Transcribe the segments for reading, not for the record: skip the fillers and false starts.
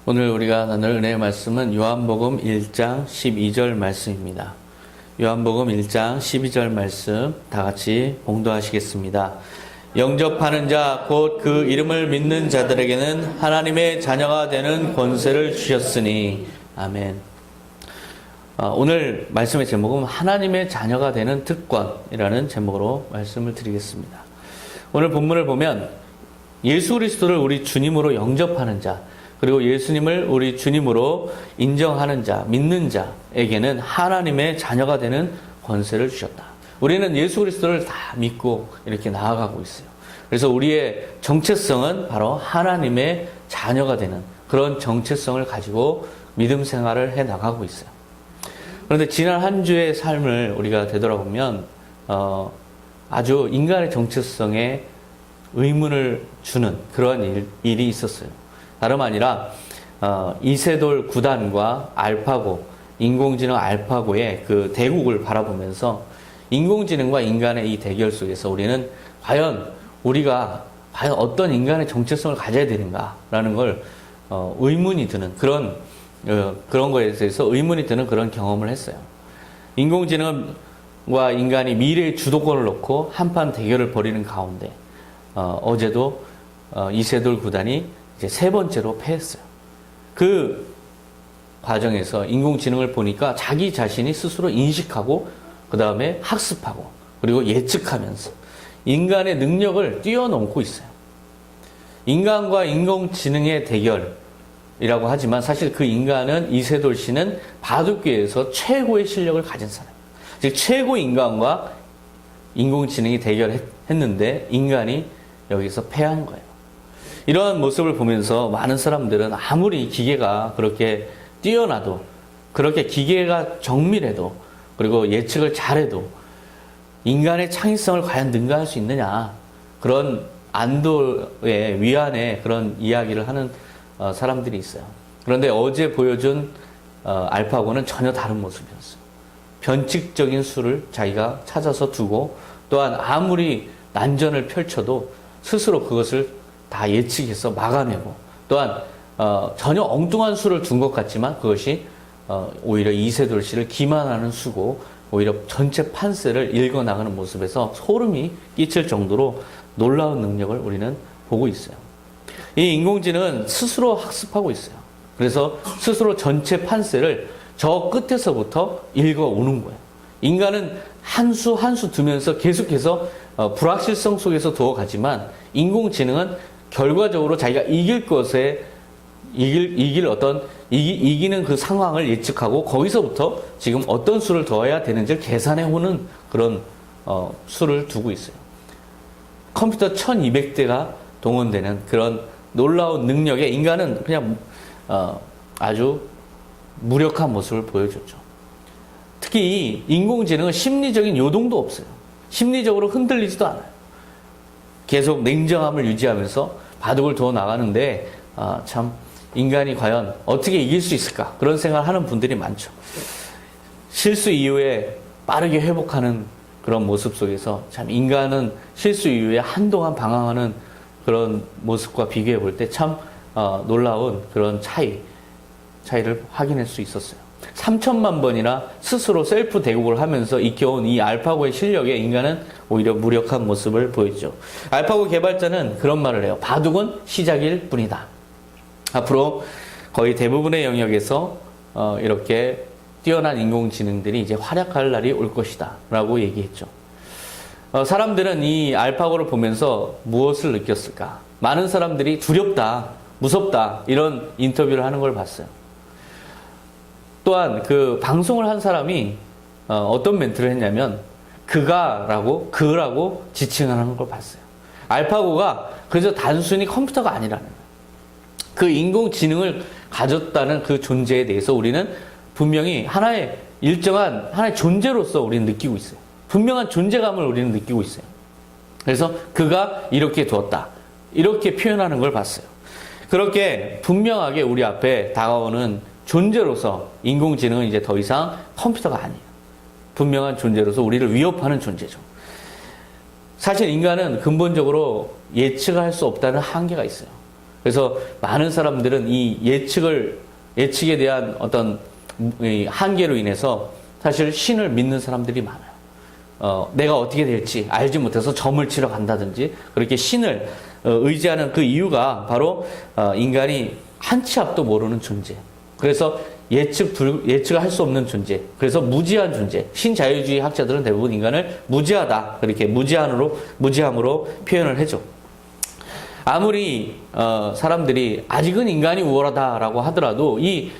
오늘 우리가 나눌 은혜의 말씀은 요한복음 1장 12절 말씀입니다. 요한복음 1장 12절 말씀 다 같이 봉독하시겠습니다. 영접하는 자 곧 그 이름을 믿는 자들에게는 하나님의 자녀가 되는 권세를 주셨으니 아멘. 오늘 말씀의 제목은 하나님의 자녀가 되는 특권이라는 제목으로 말씀을 드리겠습니다. 오늘 본문을 보면 예수 그리스도를 우리 주님으로 영접하는 자, 그리고 예수님을 우리 주님으로 인정하는 자, 믿는 자에게는 하나님의 자녀가 되는 권세를 주셨다. 우리는 예수 그리스도를 다 믿고 이렇게 나아가고 있어요. 그래서 우리의 정체성은 바로 하나님의 자녀가 되는 그런 정체성을 가지고 믿음 생활을 해 나가고 있어요. 그런데 지난 한 주의 삶을 우리가 되돌아보면 아주 인간의 정체성에 의문을 주는 그러한 일이 있었어요. 다름 아니라 이세돌 구단과 알파고, 인공지능 알파고의 그 대국을 바라보면서 인공지능과 인간의 이 대결 속에서 우리는 우리가 과연 어떤 인간의 정체성을 가져야 되는가라는 걸 의문이 드는 그런 거에 대해서 의문이 드는 그런 경험을 했어요. 인공지능과 인간이 미래의 주도권을 놓고 한판 대결을 벌이는 가운데 어제도 이세돌 구단이 이제 세 번째로 패했어요. 그 과정에서 인공지능을 보니까 자기 자신이 스스로 인식하고 그 다음에 학습하고 그리고 예측하면서 인간의 능력을 뛰어넘고 있어요. 인간과 인공지능의 대결이라고 하지만 사실 그 인간은 이세돌 씨는 바둑계에서 최고의 실력을 가진 사람. 즉 최고 인간과 인공지능이 대결했는데 인간이 여기서 패한 거예요. 이러한 모습을 보면서 많은 사람들은 아무리 기계가 그렇게 뛰어나도 그렇게 기계가 정밀해도 그리고 예측을 잘해도 인간의 창의성을 과연 능가할 수 있느냐 그런 안도의 위안의 그런 이야기를 하는 사람들이 있어요. 그런데 어제 보여준 알파고는 전혀 다른 모습이었어요. 변칙적인 수를 자기가 찾아서 두고 또한 아무리 난전을 펼쳐도 스스로 그것을 다 예측해서 막아내고 또한 전혀 엉뚱한 수를 둔 것 같지만 그것이 오히려 이세돌 씨를 기만하는 수고 오히려 전체 판세를 읽어나가는 모습에서 소름이 끼칠 정도로 놀라운 능력을 우리는 보고 있어요. 이 인공지능은 스스로 학습하고 있어요. 그래서 스스로 전체 판세를 저 끝에서부터 읽어오는 거예요. 인간은 한 수 한 수 두면서 계속해서 불확실성 속에서 두어가지만 인공지능은 결과적으로 자기가 이길 것에 이기는 그 상황을 예측하고 거기서부터 지금 어떤 수를 더해야 되는지를 계산해 오는 그런 수를 두고 있어요. 컴퓨터 1200대가 동원되는 그런 놀라운 능력에 인간은 그냥 아주 무력한 모습을 보여줬죠. 특히 이 인공지능은 심리적인 요동도 없어요. 심리적으로 흔들리지도 않아요. 계속 냉정함을 유지하면서 바둑을 두어 나가는데 참 인간이 과연 어떻게 이길 수 있을까 그런 생각을 하는 분들이 많죠. 실수 이후에 빠르게 회복하는 그런 모습 속에서 참 인간은 실수 이후에 한동안 방황하는 그런 모습과 비교해 볼 때 참 놀라운 그런 차이를 확인할 수 있었어요. 3천만 번이나 스스로 셀프 대국을 하면서 익혀온 이 알파고의 실력에 인간은 오히려 무력한 모습을 보였죠. 알파고 개발자는 그런 말을 해요. 바둑은 시작일 뿐이다. 앞으로 거의 대부분의 영역에서 이렇게 뛰어난 인공지능들이 이제 활약할 날이 올 것이다 라고 얘기했죠. 사람들은 이 알파고를 보면서 무엇을 느꼈을까? 많은 사람들이 두렵다, 무섭다 이런 인터뷰를 하는 걸 봤어요. 또한 그 방송을 한 사람이 어떤 멘트를 했냐면 그라고 지칭하는 걸 봤어요. 알파고가 그저 단순히 컴퓨터가 아니라는 거예요. 그 인공지능을 가졌다는 그 존재에 대해서 우리는 분명히 하나의 존재로서 우리는 느끼고 있어요. 분명한 존재감을 우리는 느끼고 있어요. 그래서 그가 이렇게 두었다. 이렇게 표현하는 걸 봤어요. 그렇게 분명하게 우리 앞에 다가오는 존재로서 인공지능은 이제 더 이상 컴퓨터가 아니에요. 분명한 존재로서 우리를 위협하는 존재죠. 사실 인간은 근본적으로 예측할 수 없다는 한계가 있어요. 그래서 많은 사람들은 이 예측에 대한 어떤 이 한계로 인해서 사실 신을 믿는 사람들이 많아요. 내가 어떻게 될지 알지 못해서 점을 치러 간다든지 그렇게 신을 의지하는 그 이유가 바로 인간이 한 치 앞도 모르는 존재. 그래서 예측을 할 수 없는 존재. 그래서 무지한 존재. 신자유주의 학자들은 대부분 인간을 무지하다. 그렇게 무지함으로 표현을 해줘. 아무리 사람들이 아직은 인간이 우월하다라고 하더라도 이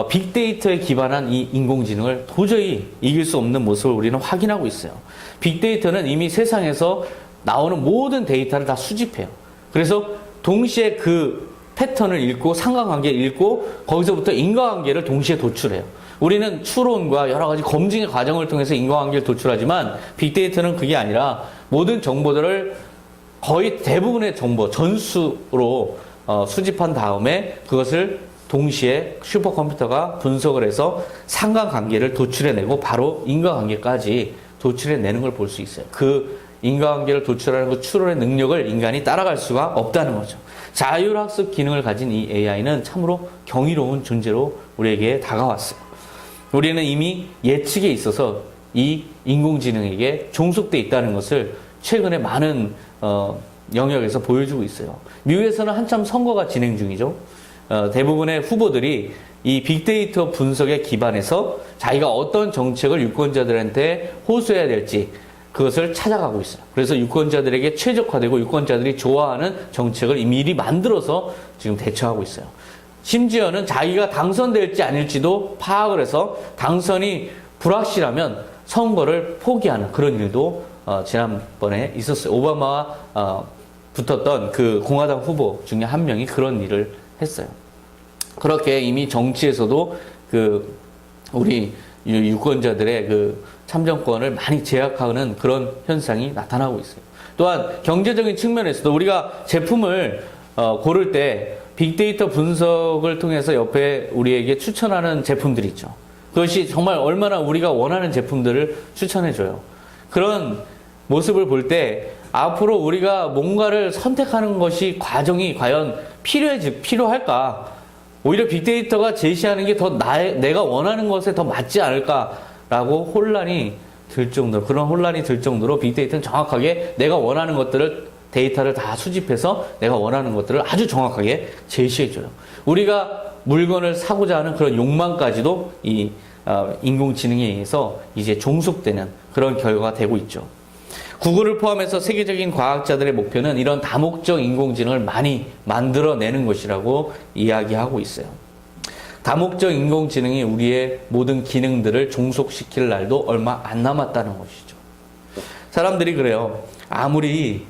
빅데이터에 기반한 이 인공지능을 도저히 이길 수 없는 모습을 우리는 확인하고 있어요. 빅데이터는 이미 세상에서 나오는 모든 데이터를 다 수집해요. 그래서 동시에 그 패턴을 읽고 상관관계를 읽고 거기서부터 인과관계를 동시에 도출해요. 우리는 추론과 여러 가지 검증의 과정을 통해서 인과관계를 도출하지만 빅데이터는 그게 아니라 모든 정보들을 거의 대부분의 정보, 전수로 수집한 다음에 그것을 동시에 슈퍼컴퓨터가 분석을 해서 상관관계를 도출해내고 바로 인과관계까지 도출해내는 걸 볼 수 있어요. 그 인과관계를 도출하는 그 추론의 능력을 인간이 따라갈 수가 없다는 거죠. 자율학습 기능을 가진 이 AI는 참으로 경이로운 존재로 우리에게 다가왔어요. 우리는 이미 예측에 있어서 이 인공지능에게 종속돼 있다는 것을 최근에 많은 영역에서 보여주고 있어요. 미국에서는 한참 선거가 진행 중이죠. 대부분의 후보들이 이 빅데이터 분석에 기반해서 자기가 어떤 정책을 유권자들한테 호소해야 될지 그것을 찾아가고 있어요. 그래서 유권자들에게 최적화되고 유권자들이 좋아하는 정책을 미리 만들어서 지금 대처하고 있어요. 심지어는 자기가 당선될지 아닐지도 파악을 해서 당선이 불확실하면 선거를 포기하는 그런 일도 지난번에 있었어요. 오바마와 붙었던 그 공화당 후보 중에 한 명이 그런 일을 했어요. 그렇게 이미 정치에서도 그 우리 유권자들의 그 참정권을 많이 제약하는 그런 현상이 나타나고 있어요. 또한 경제적인 측면에서도 우리가 제품을 고를 때 빅데이터 분석을 통해서 옆에 우리에게 추천하는 제품들이 있죠. 그것이 정말 얼마나 우리가 원하는 제품들을 추천해줘요. 그런 모습을 볼 때 앞으로 우리가 뭔가를 선택하는 것이 과정이 과연 필요할까? 오히려 빅데이터가 제시하는 게 더 내가 원하는 것에 더 맞지 않을까라고 그런 혼란이 들 정도로 빅데이터는 정확하게 내가 원하는 것들을 데이터를 다 수집해서 내가 원하는 것들을 아주 정확하게 제시해줘요. 우리가 물건을 사고자 하는 그런 욕망까지도 이 인공지능에 의해서 이제 종속되는 그런 결과가 되고 있죠. 구글을 포함해서 세계적인 과학자들의 목표는 이런 다목적 인공지능을 많이 만들어내는 것이라고 이야기하고 있어요. 다목적 인공지능이 우리의 모든 기능들을 종속시킬 날도 얼마 안 남았다는 것이죠. 사람들이 그래요. 아무리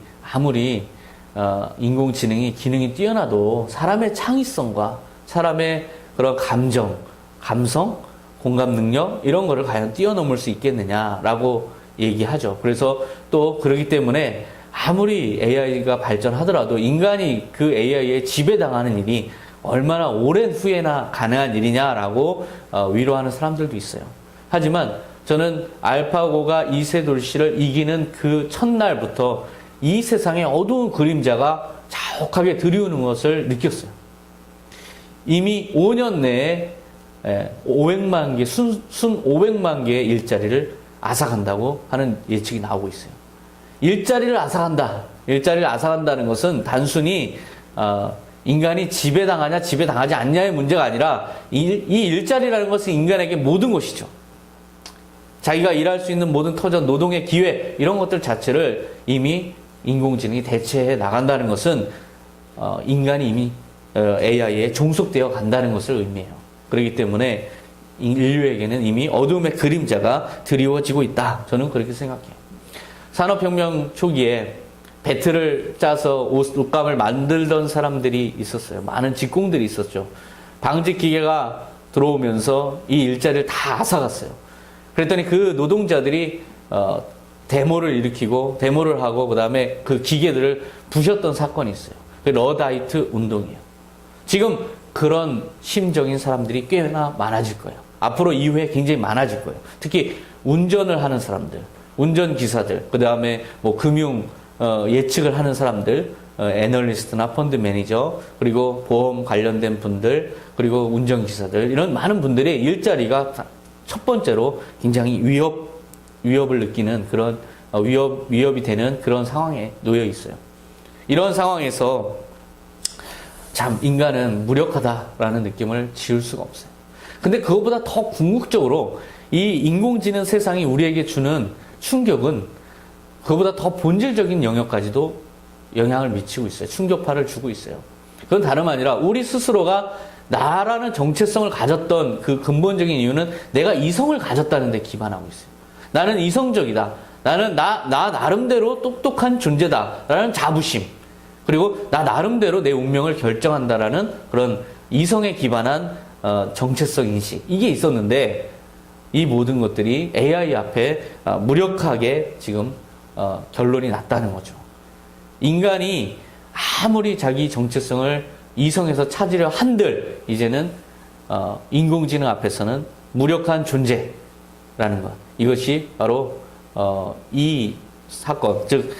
인공지능이 기능이 뛰어나도 사람의 창의성과 사람의 그런 감성, 공감 능력 이런 거를 과연 뛰어넘을 수 있겠느냐라고 얘기하죠. 그래서 또 그렇기 때문에 아무리 AI가 발전하더라도 인간이 그 AI에 지배당하는 일이 얼마나 오랜 후에나 가능한 일이냐라고 위로하는 사람들도 있어요. 하지만 저는 알파고가 이세돌씨를 이기는 그 첫날부터 이 세상의 어두운 그림자가 자욱하게 들이오는 것을 느꼈어요. 이미 5년 내에 500만 개, 순 500만 개의 일자리를 앗아간다고 하는 예측이 나오고 있어요. 일자리를 앗아간다는 것은 단순히 인간이 지배당하냐 지배당하지 않냐의 문제가 아니라 이 일자리라는 것은 인간에게 모든 것이죠. 자기가 일할 수 있는 모든 터전, 노동의 기회 이런 것들 자체를 이미 인공지능이 대체해 나간다는 것은 인간이 이미 AI에 종속되어 간다는 것을 의미해요. 그렇기 때문에 인류에게는 이미 어둠의 그림자가 드리워지고 있다. 저는 그렇게 생각해요. 산업혁명 초기에 배틀을 짜서 옷감을 만들던 사람들이 있었어요. 많은 직공들이 있었죠. 방직기계가 들어오면서 이 일자리를 다 앗아갔어요. 그랬더니 그 노동자들이 데모를 일으키고 데모를 하고 그 다음에 그 기계들을 부셨던 사건이 있어요. 그 러다이트 운동이에요. 지금 그런 심정인 사람들이 꽤나 많아질 거예요. 앞으로 이후에 굉장히 많아질 거예요. 특히 운전을 하는 사람들, 운전기사들, 그 다음에 뭐 금융 예측을 하는 사람들, 애널리스트나 펀드 매니저, 그리고 보험 관련된 분들, 그리고 운전기사들, 이런 많은 분들의 일자리가 첫 번째로 굉장히 위협을 느끼는 그런 위협이 되는 그런 상황에 놓여 있어요. 이런 상황에서 참 인간은 무력하다라는 느낌을 지울 수가 없어요. 근데 그것보다 더 궁극적으로 이 인공지능 세상이 우리에게 주는 충격은 그것보다 더 본질적인 영역까지도 영향을 미치고 있어요. 충격파를 주고 있어요. 그건 다름 아니라 우리 스스로가 나라는 정체성을 가졌던 그 근본적인 이유는 내가 이성을 가졌다는 데 기반하고 있어요. 나는 이성적이다. 나는 나 나름대로 똑똑한 존재다. 라는 자부심. 그리고 나 나름대로 내 운명을 결정한다라는 그런 이성에 기반한 정체성 인식. 이게 있었는데 이 모든 것들이 AI 앞에 무력하게 지금 결론이 났다는 거죠. 인간이 아무리 자기 정체성을 이성에서 찾으려 한들 이제는 인공지능 앞에서는 무력한 존재라는 것. 이것이 바로 이 사건, 즉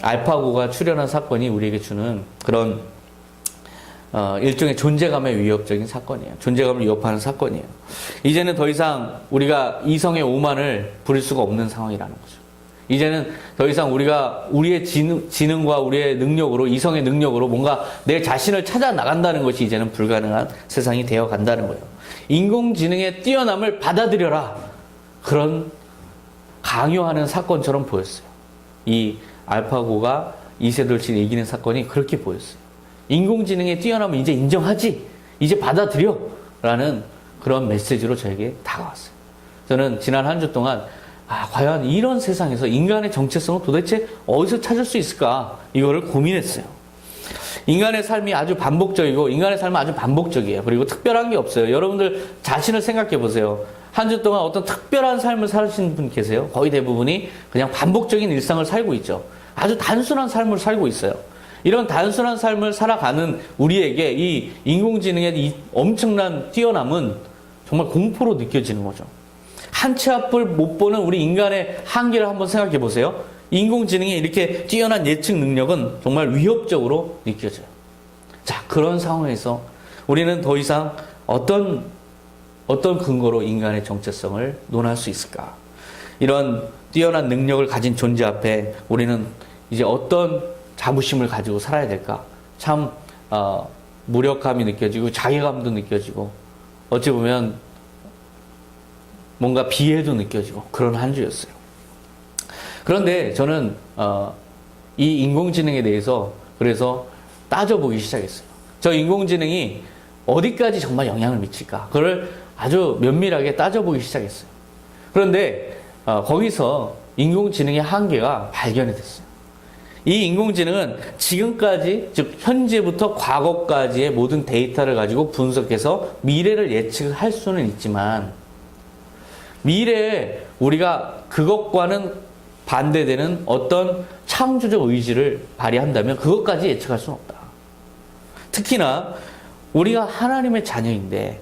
알파고가 출현한 사건이 우리에게 주는 그런 일종의 존재감의 위협적인 사건이에요. 존재감을 위협하는 사건이에요. 이제는 더 이상 우리가 이성의 오만을 부릴 수가 없는 상황이라는 거죠. 이제는 더 이상 우리가 우리의 지능과 우리의 능력으로, 이성의 능력으로 뭔가 내 자신을 찾아 나간다는 것이 이제는 불가능한 세상이 되어 간다는 거예요. 인공지능의 뛰어남을 받아들여라. 그런 강요하는 사건처럼 보였어요. 이 알파고가 이세돌치를 이기는 사건이 그렇게 보였어요. 인공지능의 뛰어남을 이제 인정하지, 이제 받아들여 라는 그런 메시지로 저에게 다가왔어요. 저는 지난 한 주 동안 과연 이런 세상에서 인간의 정체성을 도대체 어디서 찾을 수 있을까, 이거를 고민했어요. 인간의 삶이 아주 반복적이고 인간의 삶은 아주 반복적이에요. 그리고 특별한 게 없어요. 여러분들 자신을 생각해 보세요. 한 주 동안 어떤 특별한 삶을 사시는 분 계세요? 거의 대부분이 그냥 반복적인 일상을 살고 있죠. 아주 단순한 삶을 살고 있어요. 이런 단순한 삶을 살아가는 우리에게 이 인공지능의 이 엄청난 뛰어남은 정말 공포로 느껴지는 거죠. 한 치 앞을 못 보는 우리 인간의 한계를 한번 생각해 보세요. 인공지능의 이렇게 뛰어난 예측 능력은 정말 위협적으로 느껴져요. 자, 그런 상황에서 우리는 더 이상 어떤 근거로 인간의 정체성을 논할 수 있을까? 이런 뛰어난 능력을 가진 존재 앞에 우리는 이제 어떤 자부심을 가지고 살아야 될까? 참 무력감이 느껴지고 자괴감도 느껴지고 어찌 보면 뭔가 비애도 느껴지고 그런 한 주였어요. 그런데 저는 이 인공지능에 대해서 그래서 따져보기 시작했어요. 저 인공지능이 어디까지 정말 영향을 미칠까? 그걸 아주 면밀하게 따져보기 시작했어요. 그런데 거기서 인공지능의 한계가 발견이 됐어요. 이 인공지능은 지금까지, 즉 현재부터 과거까지의 모든 데이터를 가지고 분석해서 미래를 예측할 수는 있지만 미래에 우리가 그것과는 반대되는 어떤 창조적 의지를 발휘한다면 그것까지 예측할 수는 없다. 특히나 우리가 하나님의 자녀인데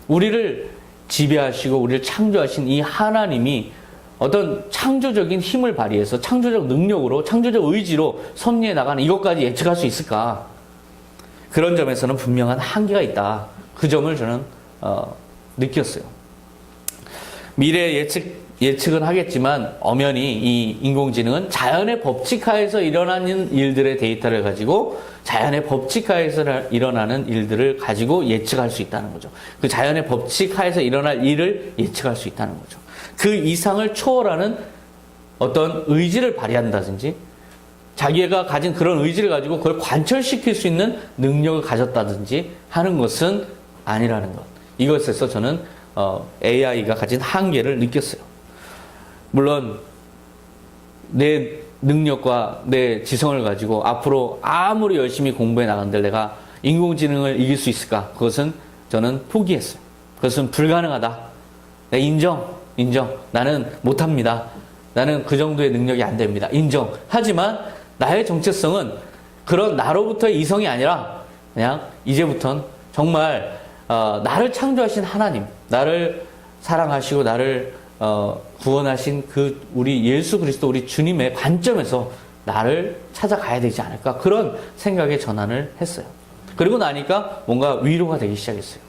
우리를 지배하시고 우리를 창조하신 이 하나님이 어떤 창조적인 힘을 발휘해서 창조적 능력으로, 창조적 의지로 섭리해 나가는 이것까지 예측할 수 있을까? 그런 점에서는 분명한 한계가 있다. 그 점을 저는 느꼈어요. 미래 예측은 하겠지만 엄연히 이 인공지능은 자연의 법칙 하에서 일어나는 일들의 데이터를 가지고 자연의 법칙 하에서 일어나는 일들을 가지고 예측할 수 있다는 거죠. 그 자연의 법칙 하에서 일어날 일을 예측할 수 있다는 거죠. 그 이상을 초월하는 어떤 의지를 발휘한다든지 자기가 가진 그런 의지를 가지고 그걸 관철시킬 수 있는 능력을 가졌다든지 하는 것은 아니라는 것. 이것에서 저는 AI가 가진 한계를 느꼈어요. 물론 내 능력과 내 지성을 가지고 앞으로 아무리 열심히 공부해 나간들 내가 인공지능을 이길 수 있을까? 그것은 저는 포기했어요. 그것은 불가능하다. 인정. 나는 못합니다. 나는 그 정도의 능력이 안 됩니다. 인정. 하지만 나의 정체성은 그런 나로부터의 이성이 아니라 그냥 이제부터는 정말 나를 창조하신 하나님, 나를 사랑하시고 나를 구원하신 그 우리 예수 그리스도 우리 주님의 관점에서 나를 찾아가야 되지 않을까 그런 생각의 전환을 했어요. 그리고 나니까 뭔가 위로가 되기 시작했어요.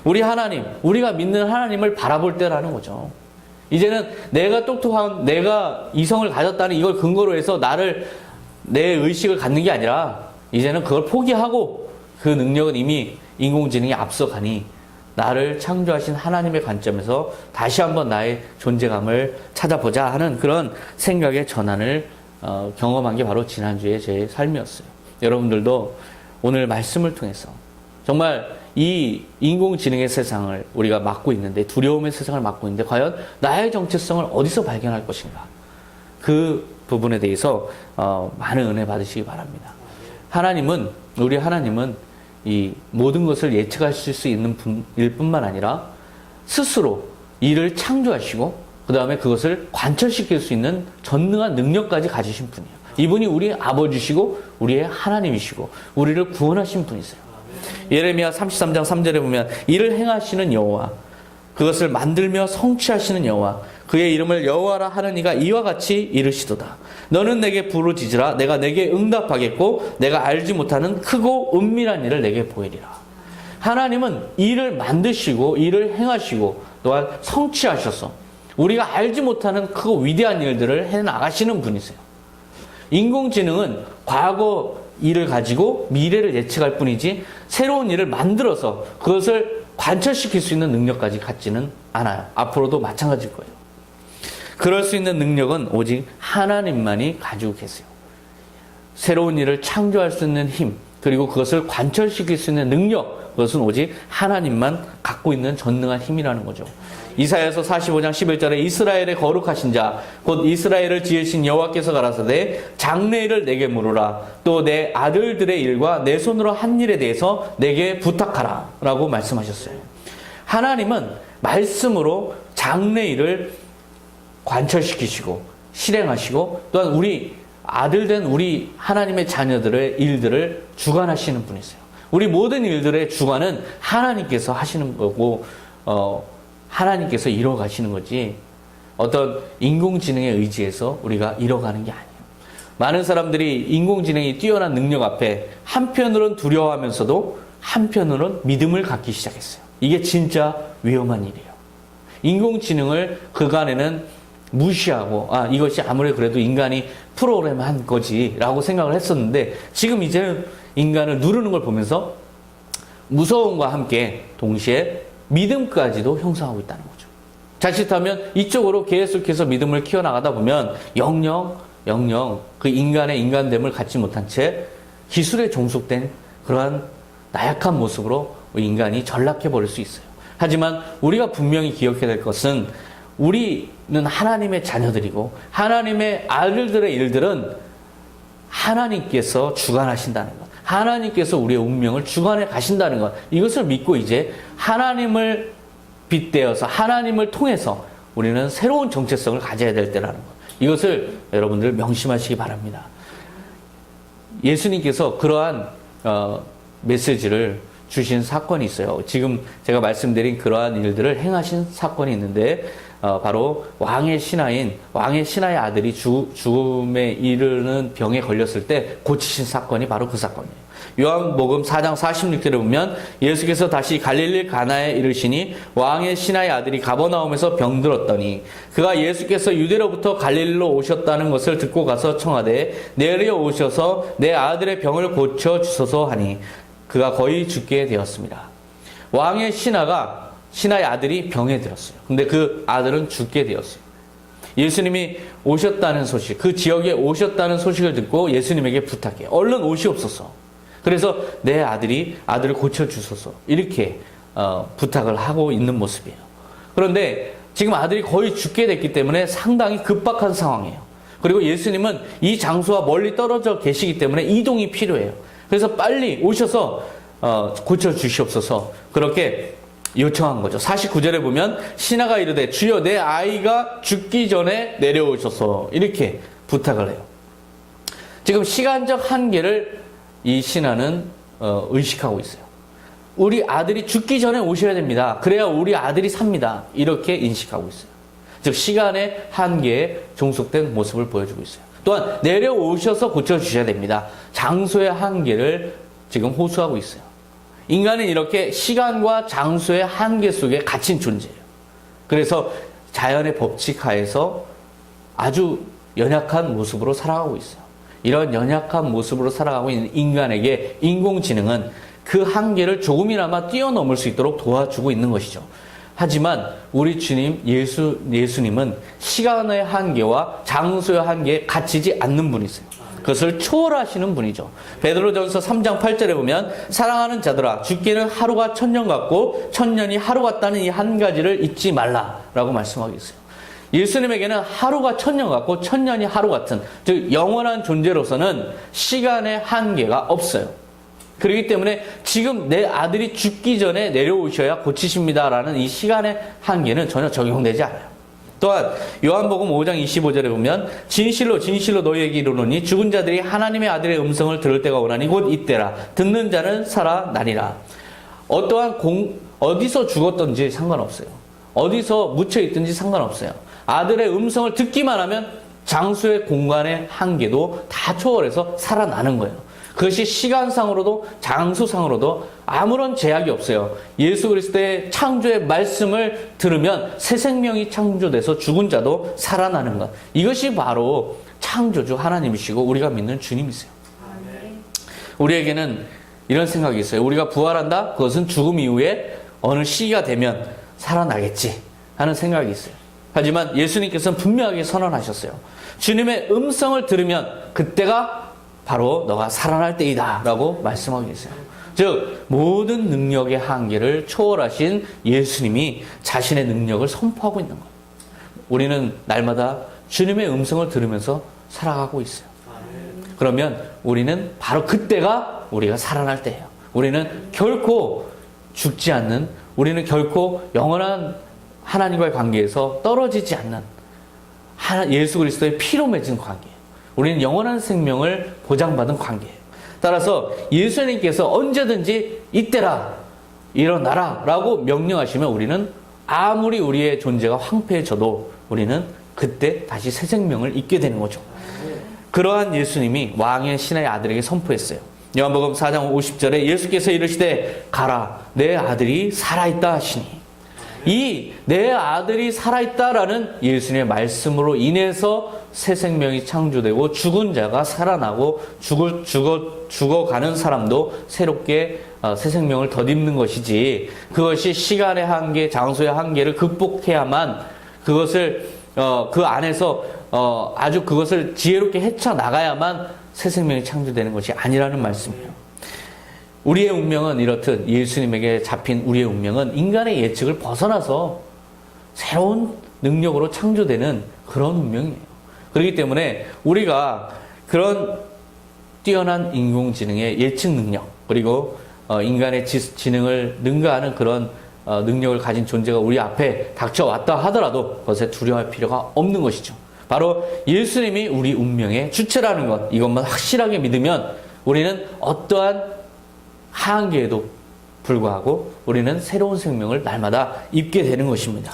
우리 하나님, 우리가 믿는 하나님을 바라볼 때라는 거죠. 이제는 내가 똑똑한, 내가 이성을 가졌다는 이걸 근거로 해서 내 의식을 갖는 게 아니라 이제는 그걸 포기하고 그 능력은 이미 인공지능이 앞서가니 나를 창조하신 하나님의 관점에서 다시 한번 나의 존재감을 찾아보자 하는 그런 생각의 전환을 경험한 게 바로 지난주의 제 삶이었어요. 여러분들도 오늘 말씀을 통해서 정말 이 인공지능의 세상을 우리가 맡고 있는데, 두려움의 세상을 맡고 있는데 과연 나의 정체성을 어디서 발견할 것인가, 그 부분에 대해서 많은 은혜 받으시기 바랍니다. 우리 하나님은 이 모든 것을 예측하실 수 있는 분일 뿐만 아니라 스스로 일을 창조하시고 그 다음에 그것을 관철시킬 수 있는 전능한 능력까지 가지신 분이에요. 이분이 우리 아버지시고 우리의 하나님이시고 우리를 구원하신 분이세요. 예레미야 33장 3절에 보면 이를 행하시는 여호와, 그것을 만들며 성취하시는 여호와, 그의 이름을 여호와라 하는 이가 이와 같이 이르시도다. 너는 내게 부르짖으라. 내가 내게 응답하겠고 내가 알지 못하는 크고 은밀한 일을 내게 보이리라. 하나님은 일을 만드시고 일을 행하시고 또한 성취하셔서 우리가 알지 못하는 크고 위대한 일들을 해나가시는 분이세요. 인공지능은 과거 일을 가지고 미래를 예측할 뿐이지 새로운 일을 만들어서 그것을 관철시킬 수 있는 능력까지 갖지는 않아요. 앞으로도 마찬가지일 거예요. 그럴 수 있는 능력은 오직 하나님만이 가지고 계세요. 새로운 일을 창조할 수 있는 힘, 그리고 그것을 관철시킬 수 있는 능력, 그것은 오직 하나님만 갖고 있는 전능한 힘이라는 거죠. 이사야서 45장 11절에 이스라엘의 거룩하신 자, 곧 이스라엘을 지으신 여호와께서 가라사대 장래일을 내게 물으라. 또 내 아들들의 일과 내 손으로 한 일에 대해서 내게 부탁하라 라고 말씀하셨어요. 하나님은 말씀으로 장래일을 관철시키시고 실행하시고 또한 우리 아들된 우리 하나님의 자녀들의 일들을 주관하시는 분이세요. 우리 모든 일들의 주관은 하나님께서 하시는 거고 하나님께서 이뤄가시는 거지 어떤 인공지능에 의지해서 우리가 이뤄가는 게 아니에요. 많은 사람들이 인공지능이 뛰어난 능력 앞에 한편으로는 두려워하면서도 한편으로는 믿음을 갖기 시작했어요. 이게 진짜 위험한 일이에요. 인공지능을 그간에는 무시하고 이것이 아무리 그래도 인간이 프로그램한 거지 라고 생각을 했었는데 지금 이제는 인간을 누르는 걸 보면서 무서움과 함께 동시에 믿음까지도 형성하고 있다는 거죠. 자칫하면 이쪽으로 계속해서 믿음을 키워나가다 보면 영영 그 인간의 인간됨을 갖지 못한 채 기술에 종속된 그러한 나약한 모습으로 인간이 전락해버릴 수 있어요. 하지만 우리가 분명히 기억해야 될 것은 우리는 하나님의 자녀들이고 하나님의 아들들의 일들은 하나님께서 주관하신다는 것, 하나님께서 우리의 운명을 주관해 가신다는 것, 이것을 믿고 이제 하나님을 빗대어서 하나님을 통해서 우리는 새로운 정체성을 가져야 될 때라는 것, 이것을 여러분들 명심하시기 바랍니다. 예수님께서 그러한 메시지를 주신 사건이 있어요. 지금 제가 말씀드린 그러한 일들을 행하신 사건이 있는데 바로 왕의 신하의 아들이 죽음에 이르는 병에 걸렸을 때 고치신 사건이 바로 그 사건이에요. 요한복음 4장 46절에 보면 예수께서 다시 갈릴리 가나에 이르시니 왕의 신하의 아들이 가버나움에서 병들었더니 그가 예수께서 유대로부터 갈릴리로 오셨다는 것을 듣고 가서 청하되 내려오셔서 내 아들의 병을 고쳐 주소서 하니 그가 거의 죽게 되었습니다. 왕의 신하의 아들이 병에 들었어요. 근데 그 아들은 죽게 되었어요. 예수님이 오셨다는 소식, 그 지역에 오셨다는 소식을 듣고 예수님에게 부탁해요. 얼른 오시옵소서. 그래서 내 아들을 고쳐주소서. 이렇게 부탁을 하고 있는 모습이에요. 그런데 지금 아들이 거의 죽게 됐기 때문에 상당히 급박한 상황이에요. 그리고 예수님은 이 장소와 멀리 떨어져 계시기 때문에 이동이 필요해요. 그래서 빨리 오셔서 고쳐주시옵소서. 그렇게 요청한 거죠. 49절에 보면 신하가 이르되 주여 내 아이가 죽기 전에 내려오셔서 이렇게 부탁을 해요. 지금 시간적 한계를 이 신하는 의식하고 있어요. 우리 아들이 죽기 전에 오셔야 됩니다. 그래야 우리 아들이 삽니다. 이렇게 인식하고 있어요. 즉 시간의 한계에 종속된 모습을 보여주고 있어요. 또한 내려오셔서 고쳐주셔야 됩니다. 장소의 한계를 지금 호소하고 있어요. 인간은 이렇게 시간과 장소의 한계 속에 갇힌 존재예요. 그래서 자연의 법칙 하에서 아주 연약한 모습으로 살아가고 있어요. 이런 연약한 모습으로 살아가고 있는 인간에게 인공지능은 그 한계를 조금이나마 뛰어넘을 수 있도록 도와주고 있는 것이죠. 하지만 우리 주님 예수님은 시간의 한계와 장소의 한계에 갇히지 않는 분이세요. 그것을 초월하시는 분이죠. 베드로전서 3장 8절에 보면 사랑하는 자들아 죽기는 하루가 천년 같고 천년이 하루 같다는 이 한 가지를 잊지 말라라고 말씀하고 있어요. 예수님에게는 하루가 천년 같고 천년이 하루 같은, 즉 영원한 존재로서는 시간의 한계가 없어요. 그렇기 때문에 지금 내 아들이 죽기 전에 내려오셔야 고치십니다라는 이 시간의 한계는 전혀 적용되지 않아요. 또한 요한복음 5장 25절에 보면 진실로 진실로 너희에게 이르노니 죽은 자들이 하나님의 아들의 음성을 들을 때가 오나니 곧 이때라. 듣는 자는 살아나리라. 어떠한 어디서 죽었든지 상관없어요. 어디서 묻혀있든지 상관없어요. 아들의 음성을 듣기만 하면 장소의 공간의 한계도 다 초월해서 살아나는 거예요. 그것이 시간상으로도 장소상으로도 아무런 제약이 없어요. 예수 그리스도의 창조의 말씀을 들으면 새 생명이 창조돼서 죽은 자도 살아나는 것. 이것이 바로 창조주 하나님이시고 우리가 믿는 주님이세요. 우리에게는 이런 생각이 있어요. 우리가 부활한다? 그것은 죽음 이후에 어느 시기가 되면 살아나겠지 하는 생각이 있어요. 하지만 예수님께서는 분명하게 선언하셨어요. 주님의 음성을 들으면 그때가 바로 너가 살아날 때이다 라고 말씀하고 계세요. 즉 모든 능력의 한계를 초월하신 예수님이 자신의 능력을 선포하고 있는 거예요. 우리는 날마다 주님의 음성을 들으면서 살아가고 있어요. 그러면 우리는 바로 그때가 우리가 살아날 때예요. 우리는 결코 죽지 않는, 우리는 결코 영원한 하나님과의 관계에서 떨어지지 않는 예수 그리스도의 피로 맺은 관계. 우리는 영원한 생명을 보장받은 관계예요. 따라서 예수님께서 언제든지 이때라, 일어나라 라고 명령하시면 우리는 아무리 우리의 존재가 황폐해져도 우리는 그때 다시 새 생명을 잊게 되는 거죠. 그러한 예수님이 왕의 신의 아들에게 선포했어요. 요한복음 4장 50절에 예수께서 이르시되 가라 내 아들이 살아있다 하시니, 이 내 아들이 살아있다라는 예수님의 말씀으로 인해서 새 생명이 창조되고 죽은 자가 살아나고 죽어가는 사람도 새롭게 새 생명을 덧입는 것이지, 그것이 시간의 한계, 장소의 한계를 극복해야만 그것을 그 안에서 아주 그것을 지혜롭게 헤쳐나가야만 새 생명이 창조되는 것이 아니라는 말씀이에요. 우리의 운명은 이렇듯 예수님에게 잡힌 우리의 운명은 인간의 예측을 벗어나서 새로운 능력으로 창조되는 그런 운명이에요. 그렇기 때문에 우리가 그런 뛰어난 인공지능의 예측 능력, 그리고 인간의 지능을 능가하는 그런 능력을 가진 존재가 우리 앞에 닥쳐왔다 하더라도 그것에 두려워할 필요가 없는 것이죠. 바로 예수님이 우리 운명의 주체라는 것, 이것만 확실하게 믿으면 우리는 어떠한 한계에도 불구하고 우리는 새로운 생명을 날마다 입게 되는 것입니다.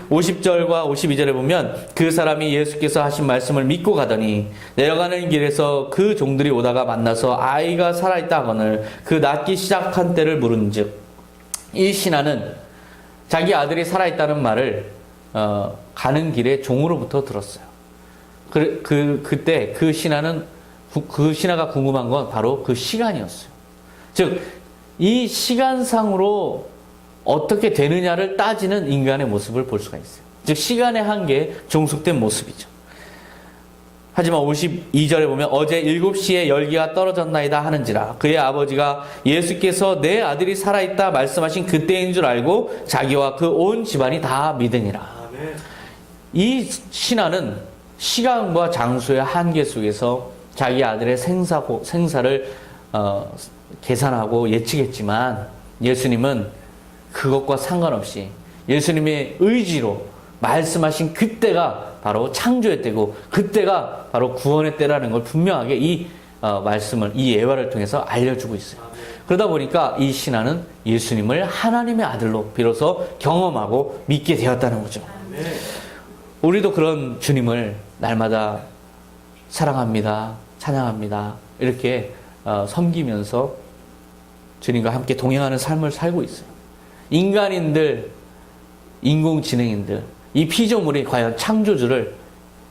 50절과 52절에 보면 그 사람이 예수께서 하신 말씀을 믿고 가더니 내려가는 길에서 그 종들이 오다가 만나서 아이가 살아있다 하거늘 그 낳기 시작한 때를 물은즉, 이 신하는 자기 아들이 살아있다는 말을 가는 길에 종으로부터 들었어요. 그때 그 신하가 궁금한 건 바로 그 시간이었어요. 즉 이 시간상으로 어떻게 되느냐를 따지는 인간의 모습을 볼 수가 있어요. 즉 시간의 한계에 종속된 모습이죠. 하지만 52절에 보면 어제 7시에 열기가 떨어졌나이다 하는지라 그의 아버지가 예수께서 내 아들이 살아있다 말씀하신 그때인 줄 알고 자기와 그 온 집안이 다 믿으니라. 이 신하는 시간과 장소의 한계 속에서 자기 아들의 생사를 계산하고 예측했지만 예수님은 그것과 상관없이 예수님의 의지로 말씀하신 그때가 바로 창조의 때고 그때가 바로 구원의 때라는 걸 분명하게 이 말씀을, 이 예화를 통해서 알려주고 있어요. 그러다 보니까 이 신하는 예수님을 하나님의 아들로 비로소 경험하고 믿게 되었다는 거죠. 우리도 그런 주님을 날마다 사랑합니다. 찬양합니다. 이렇게 섬기면서 주님과 함께 동행하는 삶을 살고 있어요. 인간인들, 인공지능인들, 이 피조물이 과연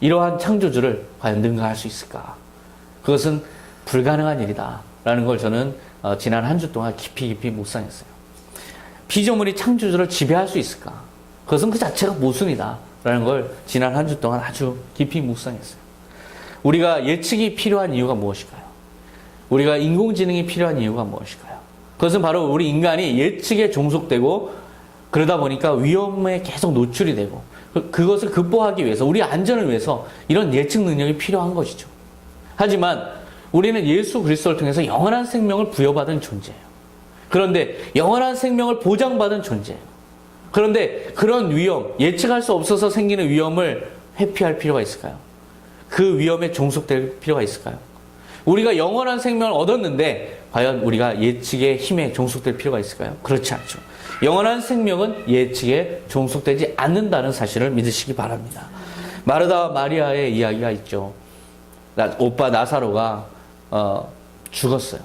이러한 창조주를 과연 능가할 수 있을까? 그것은 불가능한 일이다 라는 걸 저는 지난 한 주 동안 깊이 묵상했어요. 피조물이 창조주를 지배할 수 있을까? 그것은 그 자체가 모순이다 라는 걸 지난 한 주 동안 아주 깊이 묵상했어요. 우리가 예측이 필요한 이유가 무엇일까요? 우리가 인공지능이 필요한 이유가 무엇일까요? 그것은 바로 우리 인간이 예측에 종속되고 그러다 보니까 위험에 계속 노출이 되고 그것을 극복하기 위해서, 우리 안전을 위해서 이런 예측 능력이 필요한 것이죠. 하지만 우리는 예수 그리스도를 통해서 영원한 생명을 부여받은 존재예요. 그런데 영원한 생명을 보장받은 존재예요. 그런데 그런 위험, 예측할 수 없어서 생기는 위험을 회피할 필요가 있을까요? 그 위험에 종속될 필요가 있을까요? 우리가 영원한 생명을 얻었는데 과연 우리가 예측의 힘에 종속될 필요가 있을까요? 그렇지 않죠. 영원한 생명은 예측에 종속되지 않는다는 사실을 믿으시기 바랍니다. 마르다와 마리아의 이야기가 있죠. 오빠 나사로가 죽었어요.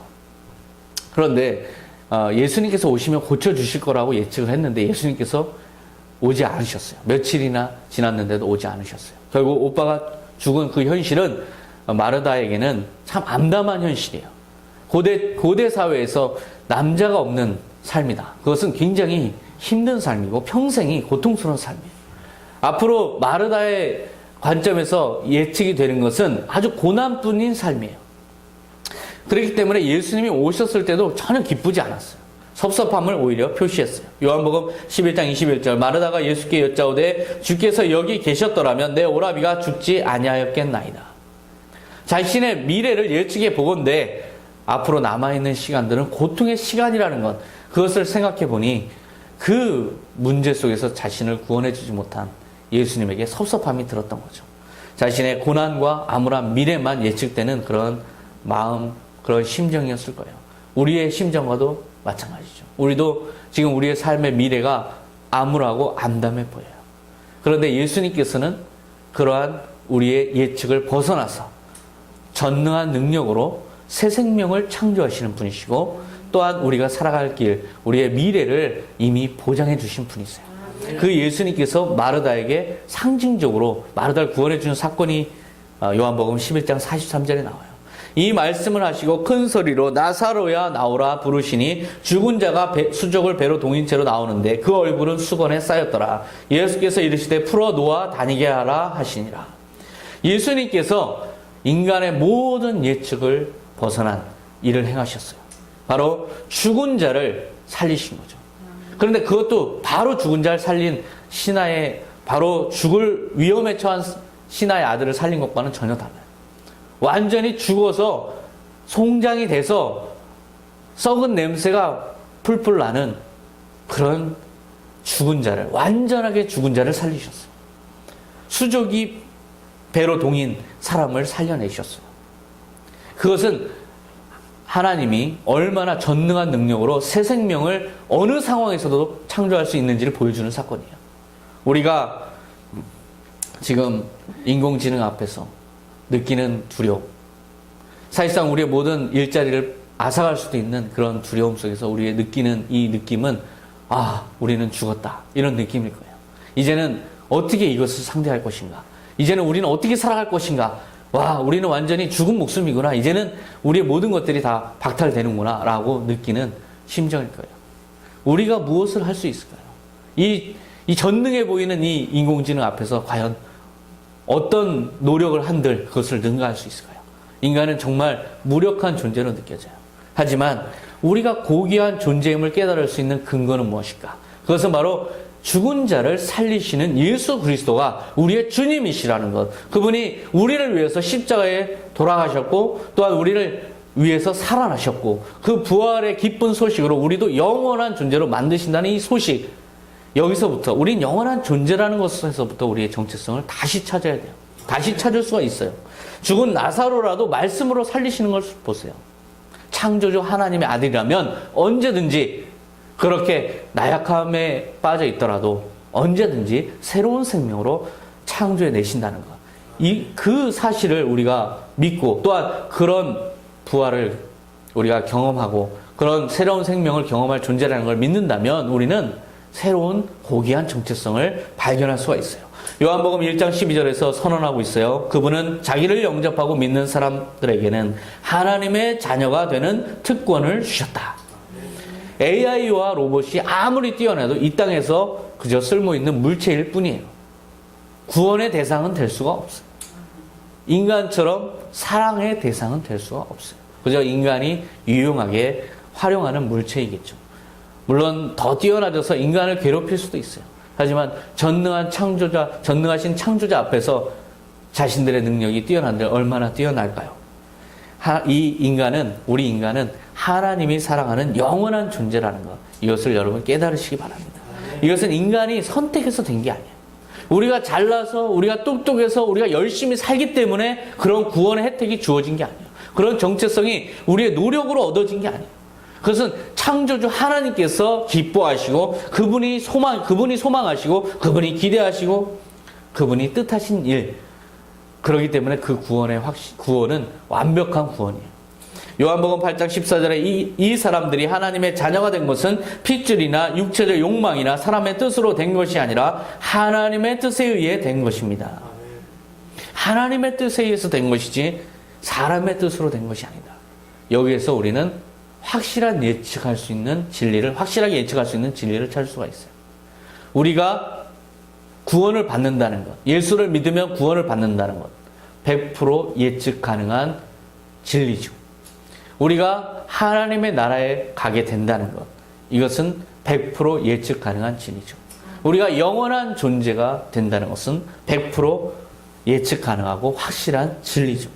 그런데 예수님께서 오시면 고쳐주실 거라고 예측을 했는데 예수님께서 오지 않으셨어요. 며칠이나 지났는데도 오지 않으셨어요. 결국 오빠가 죽은 그 현실은 마르다에게는 참 암담한 현실이에요. 고대 사회에서 남자가 없는 삶이다. 그것은 굉장히 힘든 삶이고 평생이 고통스러운 삶이에요. 앞으로 마르다의 관점에서 예측이 되는 것은 아주 고난뿐인 삶이에요. 그렇기 때문에 예수님이 오셨을 때도 전혀 기쁘지 않았어요. 섭섭함을 오히려 표시했어요. 요한복음 11장 21절 마르다가 예수께 여짜오되 주께서 여기 계셨더라면 내 오라비가 죽지 아니하였겠나이다. 자신의 미래를 예측해 보건대 앞으로 남아있는 시간들은 고통의 시간이라는 것, 그것을 생각해 보니 그 문제 속에서 자신을 구원해 주지 못한 예수님에게 섭섭함이 들었던 거죠. 자신의 고난과 암울한 미래만 예측되는 그런 마음, 그런 심정이었을 거예요. 우리의 심정과도 마찬가지죠. 우리도 지금 우리의 삶의 미래가 암울하고 암담해 보여요. 그런데 예수님께서는 그러한 우리의 예측을 벗어나서 전능한 능력으로 새 생명을 창조하시는 분이시고 또한 우리가 살아갈 길, 우리의 미래를 이미 보장해 주신 분이세요. 그 예수님께서 마르다에게 상징적으로 마르다를 구원해 주는 사건이 요한복음 11장 43절에 나와요. 이 말씀을 하시고 큰 소리로 나사로야 나오라 부르시니 죽은 자가 수족을 배로 동인 채로 나오는데 그 얼굴은 수건에 쌓였더라. 예수께서 이르시되 풀어 놓아 다니게 하라 하시니라. 예수님께서 인간의 모든 예측을 벗어난 일을 행하셨어요. 바로 죽은 자를 살리신 거죠. 그런데 그것도 바로 죽은 자를 살린 신하의, 바로 죽을 위험에 처한 신하의 아들을 살린 것과는 전혀 달라요. 완전히 죽어서 송장이 돼서 썩은 냄새가 풀풀 나는 그런 죽은 자를, 완전하게 죽은 자를 살리셨어요. 수족이 배로 동인 사람을 살려내셨어요. 그것은 하나님이 얼마나 전능한 능력으로 새 생명을 어느 상황에서도 창조할 수 있는지를 보여주는 사건이에요. 우리가 지금 인공지능 앞에서 느끼는 두려움, 사실상 우리의 모든 일자리를 앗아갈 수도 있는 그런 두려움 속에서 우리의 느끼는 이 느낌은 우리는 죽었다, 이런 느낌일 거예요. 이제는 어떻게 이것을 상대할 것인가, 이제는 우리는 어떻게 살아갈 것인가, 우리는 완전히 죽은 목숨이구나, 이제는 우리의 모든 것들이 다 박탈되는구나 라고 느끼는 심정일 거예요. 우리가 무엇을 할 수 있을까요? 이 전능해 보이는 이 인공지능 앞에서 과연 어떤 노력을 한들 그것을 능가할 수 있을까요? 인간은 정말 무력한 존재로 느껴져요. 하지만 우리가 고귀한 존재임을 깨달을 수 있는 근거는 무엇일까? 그것은 바로 죽은 자를 살리시는 예수 그리스도가 우리의 주님이시라는 것. 그분이 우리를 위해서 십자가에 돌아가셨고 또한 우리를 위해서 살아나셨고 그 부활의 기쁜 소식으로 우리도 영원한 존재로 만드신다는 이 소식, 여기서부터 우린 영원한 존재라는 것에서부터 우리의 정체성을 다시 찾아야 돼요. 다시 찾을 수가 있어요. 죽은 나사로라도 말씀으로 살리시는 걸 보세요. 창조주 하나님의 아들이라면 언제든지 그렇게 나약함에 빠져 있더라도 언제든지 새로운 생명으로 창조해 내신다는 것. 그 사실을 우리가 믿고 또한 그런 부활을 우리가 경험하고 그런 새로운 생명을 경험할 존재라는 걸 믿는다면 우리는 새로운 고귀한 정체성을 발견할 수가 있어요. 요한복음 1장 12절에서 선언하고 있어요. 그분은 자기를 영접하고 믿는 사람들에게는 하나님의 자녀가 되는 특권을 주셨다. AI와 로봇이 아무리 뛰어나도 이 땅에서 그저 쓸모있는 물체일 뿐이에요. 구원의 대상은 될 수가 없어요. 인간처럼 사랑의 대상은 될 수가 없어요. 그저 인간이 유용하게 활용하는 물체이겠죠. 물론 더 뛰어나져서 인간을 괴롭힐 수도 있어요. 하지만 전능하신 창조자 앞에서 자신들의 능력이 뛰어난데 얼마나 뛰어날까요? 우리 인간은 하나님이 사랑하는 영원한 존재라는 것, 이것을 여러분 깨달으시기 바랍니다. 이것은 인간이 선택해서 된 게 아니에요. 우리가 잘나서, 우리가 똑똑해서, 우리가 열심히 살기 때문에 그런 구원의 혜택이 주어진 게 아니에요. 그런 정체성이 우리의 노력으로 얻어진 게 아니에요. 그것은 창조주 하나님께서 기뻐하시고 그분이 소망하시고 그분이 기대하시고 그분이 뜻하신 일, 그렇기 때문에 그 구원은 완벽한 구원이에요. 요한복음 8장 14절에 이 사람들이 하나님의 자녀가 된 것은 핏줄이나 육체적 욕망이나 사람의 뜻으로 된 것이 아니라 하나님의 뜻에 의해 된 것입니다. 하나님의 뜻에 의해서 된 것이지 사람의 뜻으로 된 것이 아니다. 여기에서 우리는 확실하게 예측할 수 있는 진리를 찾을 수가 있어요. 우리가 구원을 받는다는 것, 예수를 믿으면 구원을 받는다는 것, 100% 예측 가능한 진리죠. 우리가 하나님의 나라에 가게 된다는 것, 이것은 100% 예측 가능한 진리죠. 우리가 영원한 존재가 된다는 것은 100% 예측 가능하고 확실한 진리죠.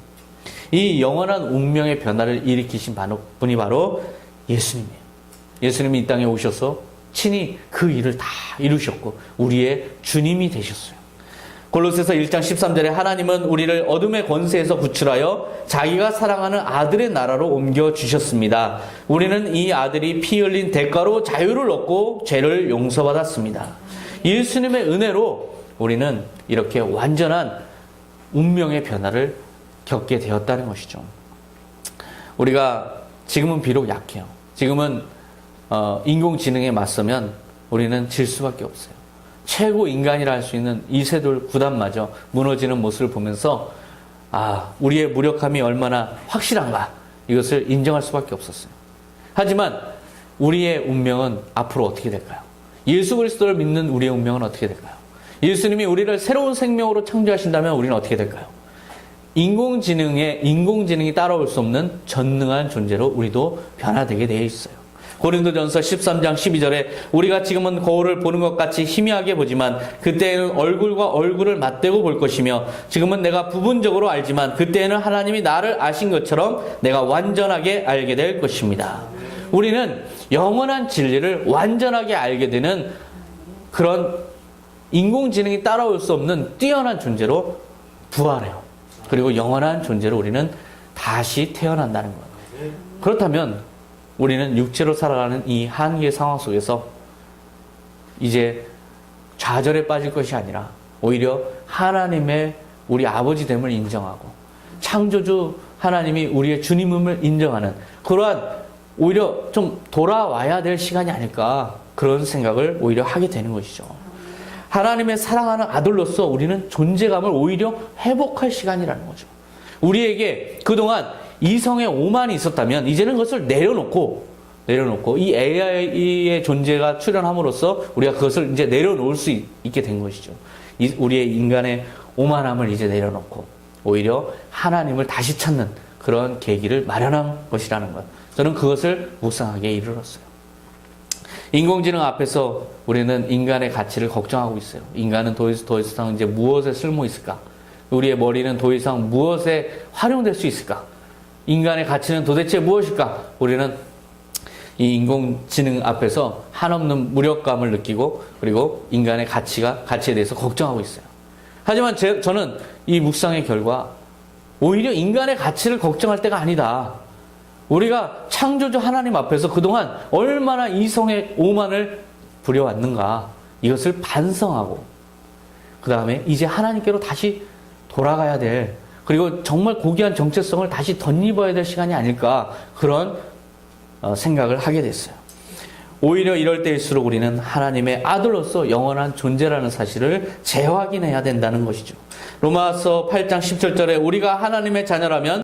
이 영원한 운명의 변화를 일으키신 분이 바로 예수님이에요. 예수님이 이 땅에 오셔서 친히 그 일을 다 이루셨고 우리의 주님이 되셨어요. 골로새서 1장 13절에 하나님은 우리를 어둠의 권세에서 구출하여 자기가 사랑하는 아들의 나라로 옮겨주셨습니다. 우리는 이 아들이 피 흘린 대가로 자유를 얻고 죄를 용서받았습니다. 예수님의 은혜로 우리는 이렇게 완전한 운명의 변화를 겪게 되었다는 것이죠. 우리가 지금은 비록 약해요. 지금은 인공지능에 맞서면 우리는 질 수밖에 없어요. 최고 인간이라 할 수 있는 이세돌 구단마저 무너지는 모습을 보면서 우리의 무력함이 얼마나 확실한가, 이것을 인정할 수밖에 없었어요. 하지만 우리의 운명은 앞으로 어떻게 될까요? 예수 그리스도를 믿는 우리의 운명은 어떻게 될까요? 예수님이 우리를 새로운 생명으로 창조하신다면 우리는 어떻게 될까요? 인공지능이 따라올 수 없는 전능한 존재로 우리도 변화되게 되어 있어요. 고린도전서 13장 12절에 우리가 지금은 거울을 보는 것 같이 희미하게 보지만 그때에는 얼굴과 얼굴을 맞대고 볼 것이며 지금은 내가 부분적으로 알지만 그때에는 하나님이 나를 아신 것처럼 내가 완전하게 알게 될 것입니다. 우리는 영원한 진리를 완전하게 알게 되는 그런 인공지능이 따라올 수 없는 뛰어난 존재로 부활해요. 그리고 영원한 존재로 우리는 다시 태어난다는 것. 그렇다면 우리는 육체로 살아가는 이 한계의 상황 속에서 이제 좌절에 빠질 것이 아니라 오히려 하나님의 우리 아버지됨을 인정하고 창조주 하나님이 우리의 주님임을 인정하는 그러한 오히려 좀 돌아와야 될 시간이 아닐까, 그런 생각을 오히려 하게 되는 것이죠. 하나님의 사랑하는 아들로서 우리는 존재감을 오히려 회복할 시간이라는 거죠. 우리에게 그동안 이성의 오만이 있었다면 이제는 그것을 내려놓고 이 AI의 존재가 출현함으로써 우리가 그것을 이제 내려놓을 수 있게 된 것이죠. 우리의 인간의 오만함을 이제 내려놓고 오히려 하나님을 다시 찾는 그런 계기를 마련한 것이라는 것. 저는 그것을 묵상하게 이르렀어요. 인공지능 앞에서 우리는 인간의 가치를 걱정하고 있어요. 인간은 더 이상 이제 무엇에 쓸모 있을까? 우리의 머리는 더 이상 무엇에 활용될 수 있을까? 인간의 가치는 도대체 무엇일까? 우리는 이 인공지능 앞에서 한없는 무력감을 느끼고 그리고 인간의 가치에 대해서 걱정하고 있어요. 하지만 저는 이 묵상의 결과 오히려 인간의 가치를 걱정할 때가 아니다. 우리가 창조주 하나님 앞에서 그동안 얼마나 이성의 오만을 부려왔는가, 이것을 반성하고 그 다음에 이제 하나님께로 다시 돌아가야 될, 그리고 정말 고귀한 정체성을 다시 덧입어야 될 시간이 아닐까, 그런 생각을 하게 됐어요. 오히려 이럴 때일수록 우리는 하나님의 아들로서 영원한 존재라는 사실을 재확인해야 된다는 것이죠. 로마서 8장 17절에 우리가 하나님의 자녀라면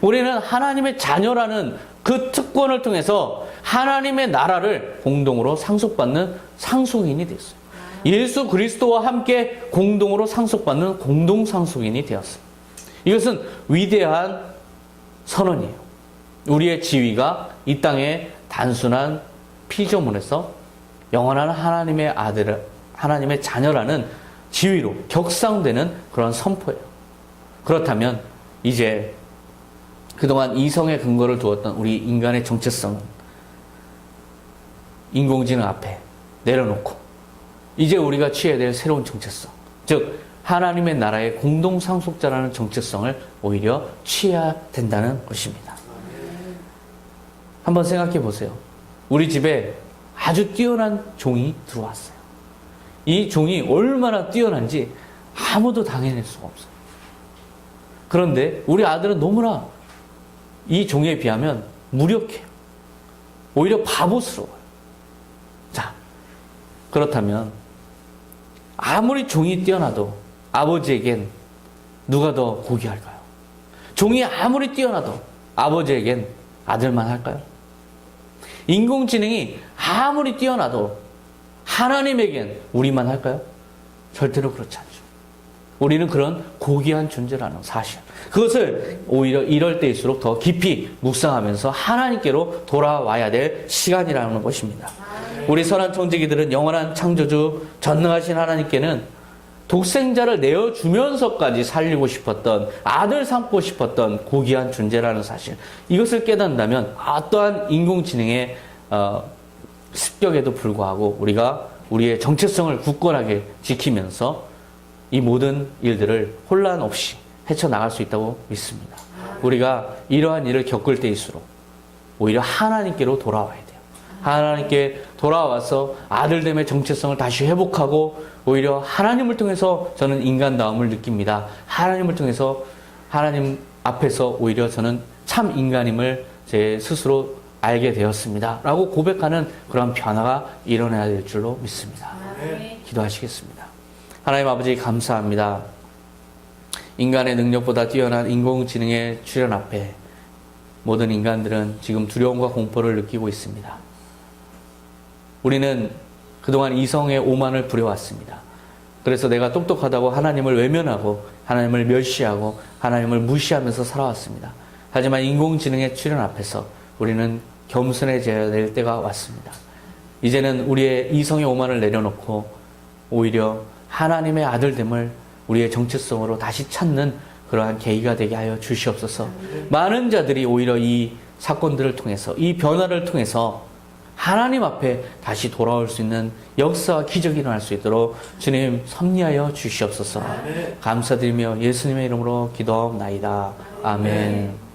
우리는 하나님의 자녀라는 그 특권을 통해서 하나님의 나라를 공동으로 상속받는 상속인이 됐어요. 예수 그리스도와 함께 공동으로 상속받는 공동 상속인이 되었어요. 이것은 위대한 선언이에요. 우리의 지위가 이 땅의 단순한 피조물에서 영원한 하나님의 아들, 하나님의 자녀라는 지위로 격상되는 그런 선포예요. 그렇다면 이제 그동안 이성의 근거를 두었던 우리 인간의 정체성은 인공지능 앞에 내려놓고 이제 우리가 취해야 될 새로운 정체성, 즉 하나님의 나라의 공동상속자라는 정체성을 오히려 취해야 된다는 것입니다. 한번 생각해 보세요. 우리 집에 아주 뛰어난 종이 들어왔어요. 이 종이 얼마나 뛰어난지 아무도 당해낼 수가 없어요. 그런데 우리 아들은 너무나 이 종에 비하면 무력해요. 오히려 바보스러워요. 자, 그렇다면 아무리 종이 뛰어나도 아버지에겐 누가 더 고귀할까요? 종이 아무리 뛰어나도 아버지에겐 아들만 할까요? 인공지능이 아무리 뛰어나도 하나님에겐 우리만 할까요? 절대로 그렇지 않죠. 우리는 그런 고귀한 존재라는 사실, 그것을 오히려 이럴 때일수록 더 깊이 묵상하면서 하나님께로 돌아와야 될 시간이라는 것입니다. 우리 선한 청지기들은 영원한 창조주 전능하신 하나님께는 독생자를 내어주면서까지 살리고 싶었던, 아들 삼고 싶었던 고귀한 존재라는 사실, 이것을 깨닫는다면 어떠한 인공지능의 습격에도 불구하고 우리가 우리의 정체성을 굳건하게 지키면서 이 모든 일들을 혼란 없이 헤쳐나갈 수 있다고 믿습니다. 우리가 이러한 일을 겪을 때일수록 오히려 하나님께로 돌아와야 돼요. 하나님께 돌아와서 아들됨의 정체성을 다시 회복하고 오히려 하나님을 통해서 저는 인간다움을 느낍니다. 하나님을 통해서 하나님 앞에서 오히려 저는 참 인간임을 제 스스로 알게 되었습니다. 라고 고백하는 그런 변화가 일어나야 될 줄로 믿습니다. 기도하시겠습니다. 하나님 아버지 감사합니다. 인간의 능력보다 뛰어난 인공지능의 출현 앞에 모든 인간들은 지금 두려움과 공포를 느끼고 있습니다. 우리는 그동안 이성의 오만을 부려왔습니다. 그래서 내가 똑똑하다고 하나님을 외면하고 하나님을 멸시하고 하나님을 무시하면서 살아왔습니다. 하지만 인공지능의 출현 앞에서 우리는 겸손해져야 될 때가 왔습니다. 이제는 우리의 이성의 오만을 내려놓고 오히려 하나님의 아들됨을 우리의 정체성으로 다시 찾는 그러한 계기가 되게 하여 주시옵소서. 많은 자들이 오히려 이 사건들을 통해서, 이 변화를 통해서 하나님 앞에 다시 돌아올 수 있는 역사와 기적이 일어날 수 있도록 주님 섭리하여 주시옵소서. 감사드리며 예수님의 이름으로 기도하옵나이다. 아멘.